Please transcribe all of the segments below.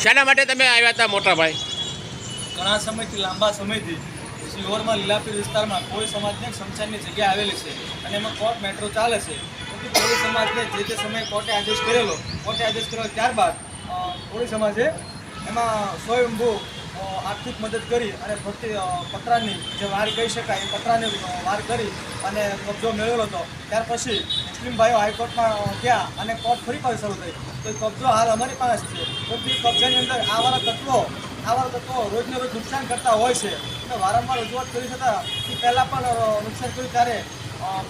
શાના માટે તમે આવ્યા હતા મોટા ભાઈ? ઘણા સમયથી લાંબા સમયથી સિહોરમાં લીલાપીર વિસ્તારમાં કોળી સમાજને શમશાનની જગ્યા આવેલી છે અને એમાં કોર્ટ મેટ્રો ચાલે છે. પરંતુ કોળી સમાજને જે તે સમયે કોર્ટે આદેશ કરેલો ત્યારબાદ કોળી સમાજે એમાં સ્વયંભૂ આર્થિક મદદ કરી અને પતરાની જે વાર કહી શકાય એ પતરાની વાર કરી અને કબજો મેળવેલો હતો. ત્યાર પછી મુસ્લિમ ભાઈઓ હાઈકોર્ટમાં ગયા અને કોર્ટ ફરી પાછી શરૂ થઈ. તો એ કબજો હાલ અમારી પાસે છે. પરંતુ એ કબજાની અંદર આવારા તત્વો રોજને રોજ નુકસાન કરતા હોય છે અને વારંવાર રજૂઆત કરી છતાં એ પહેલાં પણ નુકસાન કર્યું ત્યારે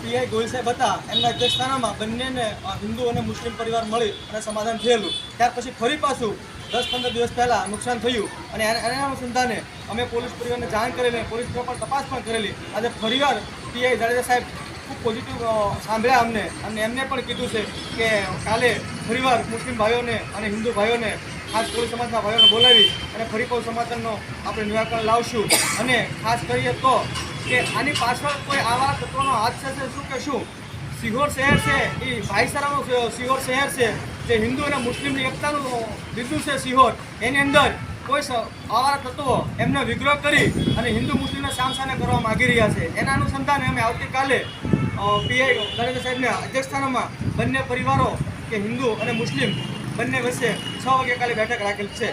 પીઆઈ ગોહિલ સાહેબ હતા એમના અધ્યક્ષસ્થાનમાં બંનેને હિન્દુ અને મુસ્લિમ પરિવાર મળી અને સમાધાન થયેલું. ત્યાર પછી ફરી પાછું 10-15 દિવસ પહેલાં નુકસાન થયું અને એના અનુસંધાને અમે પોલીસ પરિવારને જાણ કરેલી, પોલીસ પર તપાસ પણ કરેલી. આજે ફરીવાર પીઆઈ જાડેજા સાહેબ ખૂબ પોઝિટિવ સાંભળ્યા અમને અને એમને પણ કીધું છે કે કાલે ફરીવાર મુસ્લિમ ભાઈઓને અને હિન્દુ ભાઈઓને ખાસ કોળી સમાજના ભાઈઓને બોલાવી અને ફરી કોઈ સમાધાનનો આપણે નિરાકરણ લાવશું. અને ખાસ કરીએ તો કે આની પાછળ કોઈ આવા તત્વોનો હાથ છે શું કે શું? સિહોર શહેર છે એ ભાઈચારાનું સિહોર શહેર છે, જે હિન્દુ અને મુસ્લિમની એકતાનું બિંદુ છે સિહોર. એની અંદર કોઈ આવા તત્વો એમને વિગ્રહ કરી અને હિન્દુ મુસ્લિમને સામસામે કરવા માગી રહ્યા છે. એના અનુસંધાને અમે આવતીકાલે પીઆઈ જાડેજા સાહેબના અધ્યક્ષસ્થાનમાં બંને પરિવારો કે હિન્દુ અને મુસ્લિમ બંને વચ્ચે 6 વાગે કાલે બેઠક રાખેલ છે.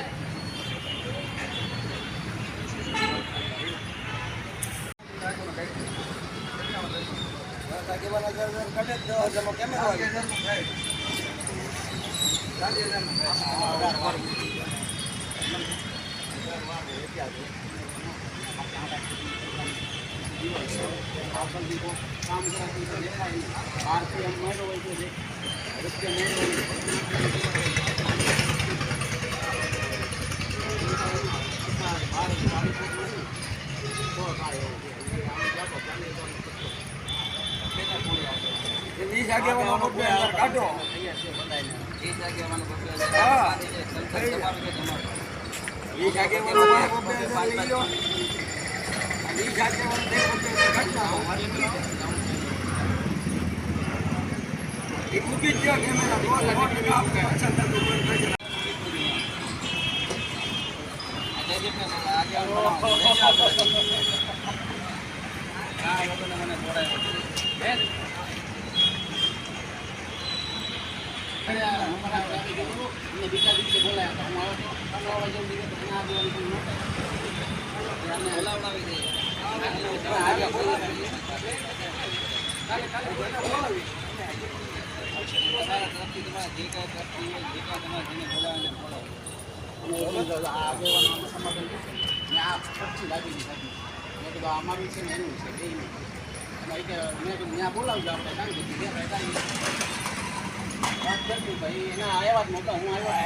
બોલાવજો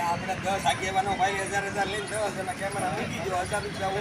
આપણે 10 આગેવાનો ભાઈ 1000 લઈને જવા છે. કેમેરા મૂકી દો, 1000 રૂપિયા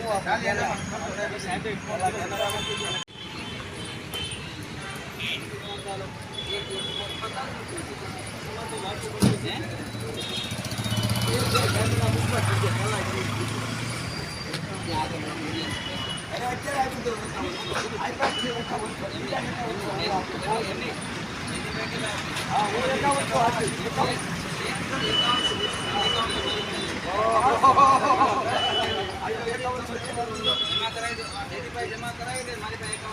જમા કરાવી દે મારી પાસે